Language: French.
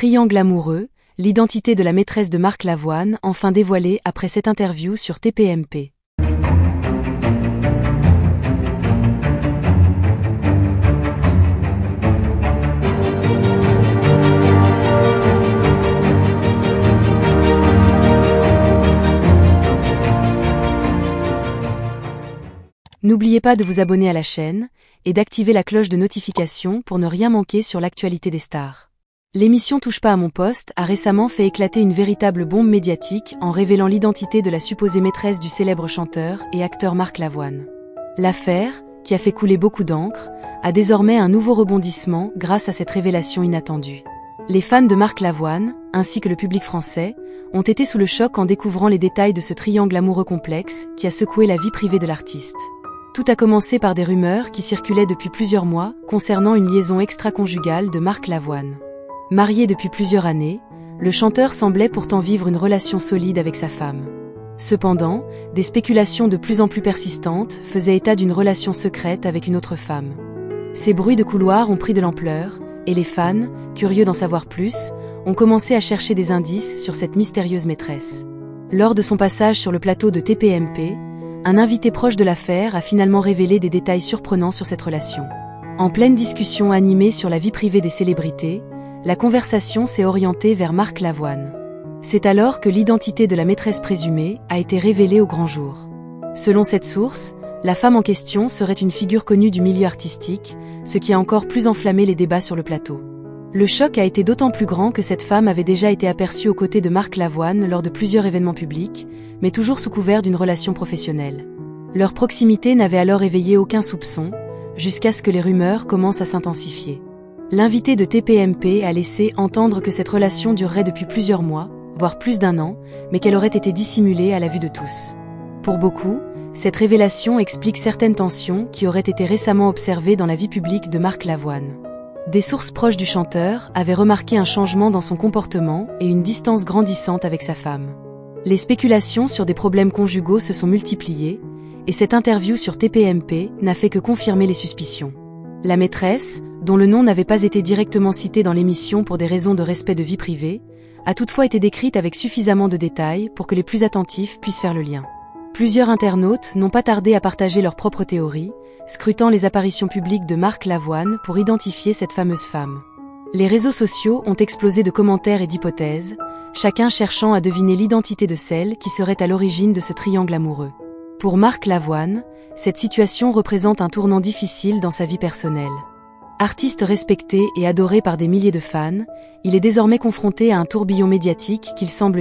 Triangle amoureux, l'identité de la maîtresse de Marc Lavoine enfin dévoilée après cette interview sur TPMP. N'oubliez pas de vous abonner à la chaîne et d'activer la cloche de notification pour ne rien manquer sur l'actualité des stars. L'émission Touche pas à mon poste a récemment fait éclater une véritable bombe médiatique en révélant l'identité de la supposée maîtresse du célèbre chanteur et acteur Marc Lavoine. L'affaire, qui a fait couler beaucoup d'encre, a désormais un nouveau rebondissement grâce à cette révélation inattendue. Les fans de Marc Lavoine, ainsi que le public français, ont été sous le choc en découvrant les détails de ce triangle amoureux complexe qui a secoué la vie privée de l'artiste. Tout a commencé par des rumeurs qui circulaient depuis plusieurs mois concernant une liaison extra-conjugale de Marc Lavoine. Marié depuis plusieurs années, le chanteur semblait pourtant vivre une relation solide avec sa femme. Cependant, des spéculations de plus en plus persistantes faisaient état d'une relation secrète avec une autre femme. Ces bruits de couloir ont pris de l'ampleur, et les fans, curieux d'en savoir plus, ont commencé à chercher des indices sur cette mystérieuse maîtresse. Lors de son passage sur le plateau de TPMP, un invité proche de l'affaire a finalement révélé des détails surprenants sur cette relation. En pleine discussion animée sur la vie privée des célébrités, la conversation s'est orientée vers Marc Lavoine. C'est alors que l'identité de la maîtresse présumée a été révélée au grand jour. Selon cette source, la femme en question serait une figure connue du milieu artistique, ce qui a encore plus enflammé les débats sur le plateau. Le choc a été d'autant plus grand que cette femme avait déjà été aperçue aux côtés de Marc Lavoine lors de plusieurs événements publics, mais toujours sous couvert d'une relation professionnelle. Leur proximité n'avait alors éveillé aucun soupçon, jusqu'à ce que les rumeurs commencent à s'intensifier. L'invité de TPMP a laissé entendre que cette relation durerait depuis plusieurs mois, voire plus d'un an, mais qu'elle aurait été dissimulée à la vue de tous. Pour beaucoup, cette révélation explique certaines tensions qui auraient été récemment observées dans la vie publique de Marc Lavoine. Des sources proches du chanteur avaient remarqué un changement dans son comportement et une distance grandissante avec sa femme. Les spéculations sur des problèmes conjugaux se sont multipliées, et cette interview sur TPMP n'a fait que confirmer les suspicions. La maîtresse, dont le nom n'avait pas été directement cité dans l'émission pour des raisons de respect de vie privée, a toutefois été décrite avec suffisamment de détails pour que les plus attentifs puissent faire le lien. Plusieurs internautes n'ont pas tardé à partager leurs propres théories, scrutant les apparitions publiques de Marc Lavoine pour identifier cette fameuse femme. Les réseaux sociaux ont explosé de commentaires et d'hypothèses, chacun cherchant à deviner l'identité de celle qui serait à l'origine de ce triangle amoureux. Pour Marc Lavoine, cette situation représente un tournant difficile dans sa vie personnelle. Artiste respecté et adoré par des milliers de fans, il est désormais confronté à un tourbillon médiatique qu'il semble